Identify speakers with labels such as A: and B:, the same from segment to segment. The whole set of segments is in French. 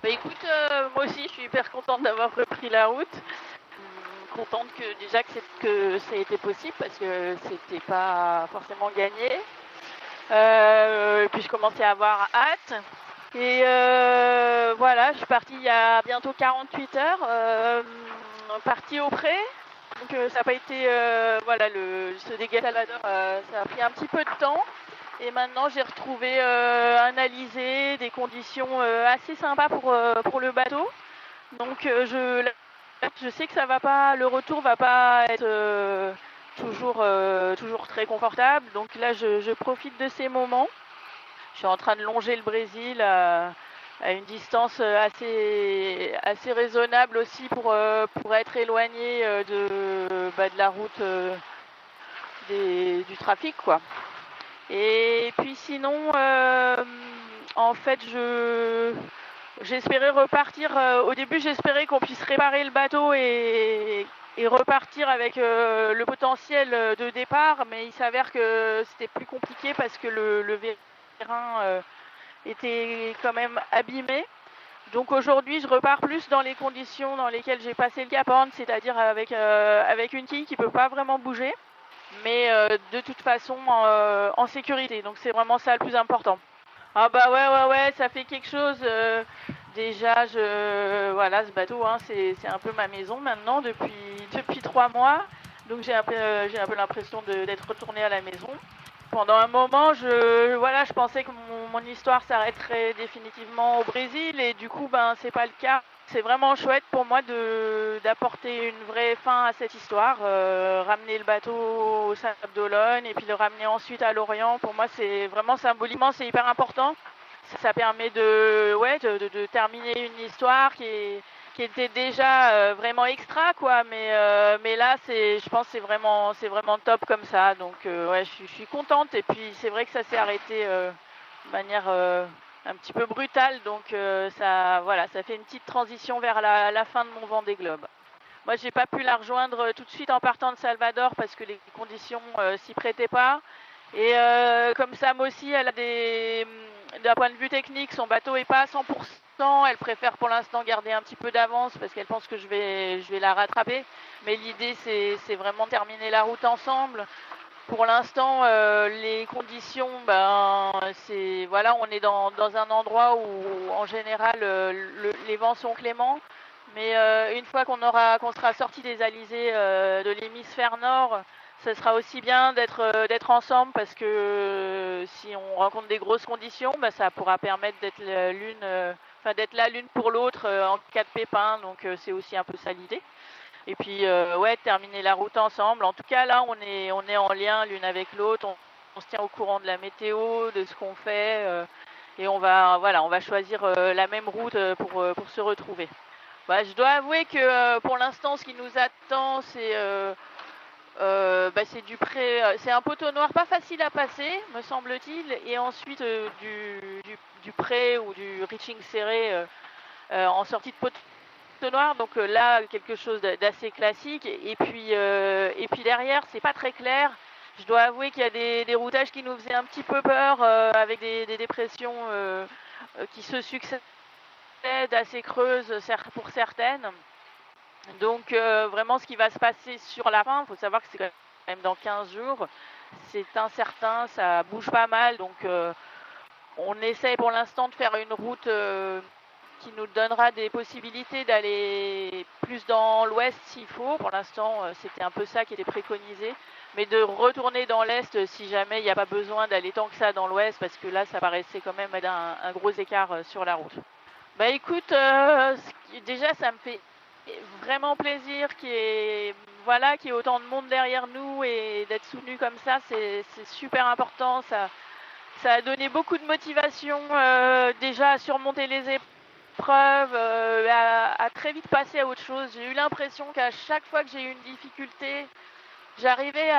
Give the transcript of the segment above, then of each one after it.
A: Bah écoute, moi aussi je suis hyper contente d'avoir repris la route. Contente que ça ait été possible parce que c'était pas forcément gagné. Et puis je commençais à avoir hâte. Et voilà, je suis partie il y a bientôt 48 heures, partie au pré. Donc ça n'a pas été, voilà, ce dégât Salvador, ça a pris un petit peu de temps. Et maintenant j'ai retrouvé un alizé, des conditions assez sympas pour le bateau. Donc je sais que ça va pas, le retour va pas être toujours très confortable. Donc là je profite de ces moments. Je suis en train de longer le Brésil à une distance assez raisonnable aussi pour être éloigné de la route du trafic, quoi. Et puis sinon, en fait, j'espérais repartir. Au début, j'espérais qu'on puisse réparer le bateau et repartir avec le potentiel de départ, mais il s'avère que c'était plus compliqué parce que le vérin était quand même abîmé. Donc aujourd'hui, je repars plus dans les conditions dans lesquelles j'ai passé le Cap Horn, c'est-à-dire avec une quille qui peut pas vraiment bouger, mais de toute façon en sécurité. Donc c'est vraiment ça le plus important. Ah bah ouais, ça fait quelque chose. Déjà, voilà, ce bateau, hein, c'est un peu ma maison maintenant depuis 3 mois. Donc j'ai un peu l'impression d'être retournée à la maison. Pendant un moment, je pensais que mon histoire s'arrêterait définitivement au Brésil et du coup, ben, c'est pas le cas. C'est vraiment chouette pour moi d'apporter une vraie fin à cette histoire, ramener le bateau au Sable d'Olonne et puis le ramener ensuite à Lorient. Pour moi, c'est vraiment symboliquement, c'est hyper important. Ça permet de terminer une histoire qui était déjà vraiment extra, quoi, mais là je pense que c'est vraiment top comme ça. Donc ouais, je suis contente. Et puis c'est vrai que ça s'est arrêté de manière un petit peu brutale, donc ça fait une petite transition vers la fin de mon Vendée Globe. Moi, j'ai pas pu la rejoindre tout de suite en partant de Salvador parce que les conditions s'y prêtaient pas. Et comme Sam aussi, d'un point de vue technique, son bateau est pas à 100%. Elle préfère pour l'instant garder un petit peu d'avance parce qu'elle pense que je vais la rattraper. Mais l'idée, c'est vraiment terminer la route ensemble. Pour l'instant, les conditions, voilà, on est dans un endroit où en général les vents sont cléments. Mais une fois qu'on sera sorti des alizés de l'hémisphère nord, ce sera aussi bien d'être ensemble parce que si on rencontre des grosses conditions, ça pourra permettre d'être là l'une pour l'autre en cas de pépin. Donc c'est aussi un peu ça l'idée. Et puis terminer la route ensemble. En tout cas là, on est en lien l'une avec l'autre. On se tient au courant de la météo, de ce qu'on fait, et on va choisir la même route pour se retrouver. Je dois avouer que pour l'instant, ce qui nous attend, c'est du pré, c'est un poteau noir pas facile à passer, me semble-t-il, et ensuite du pré ou du reaching serré en sortie de poteau noir. Donc là, quelque chose d'assez classique. Et puis derrière, c'est pas très clair. Je dois avouer qu'il y a des routages qui nous faisaient un petit peu peur, avec des dépressions qui se succèdent, assez creuses pour certaines. Donc vraiment ce qui va se passer sur la fin, il faut savoir que c'est quand même dans 15 jours. C'est incertain, ça bouge pas mal. Donc on essaye pour l'instant de faire une route qui nous donnera des possibilités d'aller plus dans l'ouest s'il faut. Pour l'instant, c'était un peu ça qui était préconisé. Mais de retourner dans l'est si jamais il n'y a pas besoin d'aller tant que ça dans l'ouest, parce que là, ça paraissait quand même être un gros écart sur la route. Bah écoute, déjà ça me fait vraiment plaisir qu'il y ait autant de monde derrière nous et d'être soutenu comme ça, c'est super important. Ça a donné beaucoup de motivation déjà à surmonter les épreuves, à très vite passer à autre chose. J'ai eu l'impression qu'à chaque fois que j'ai eu une difficulté, j'arrivais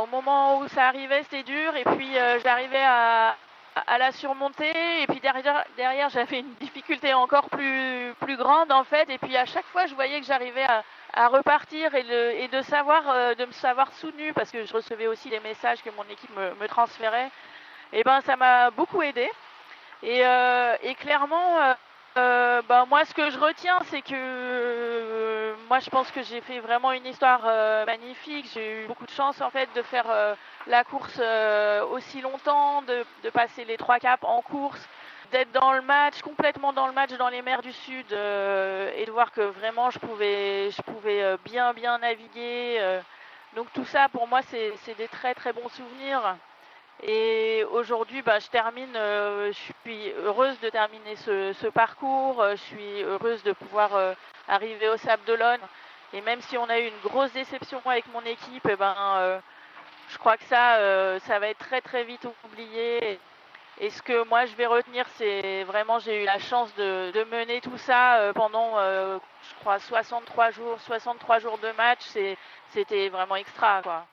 A: au moment où ça arrivait, c'était dur, et puis j'arrivais à la surmonter, et puis derrière j'avais une difficulté encore plus grande en fait, et puis à chaque fois je voyais que j'arrivais à repartir et de me savoir soutenue, parce que je recevais aussi des messages que mon équipe me transférait. Et ça m'a beaucoup aidé. Et clairement, Moi, ce que je retiens, c'est que moi, je pense que j'ai fait vraiment une histoire magnifique. J'ai eu beaucoup de chance en fait de faire la course aussi longtemps, de passer les 3 caps en course, d'être dans le match, complètement dans le match dans les mers du Sud et de voir que vraiment je pouvais bien naviguer. Donc tout ça, pour moi, c'est des très très bons souvenirs. Et aujourd'hui, je termine, je suis heureuse de terminer ce parcours, je suis heureuse de pouvoir arriver au Sable d'Olonne. Et même si on a eu une grosse déception avec mon équipe, je crois que ça va être très très vite oublié. Et ce que moi je vais retenir, c'est vraiment j'ai eu la chance de mener tout ça pendant, je crois, 63 jours de match. C'était vraiment extra, quoi.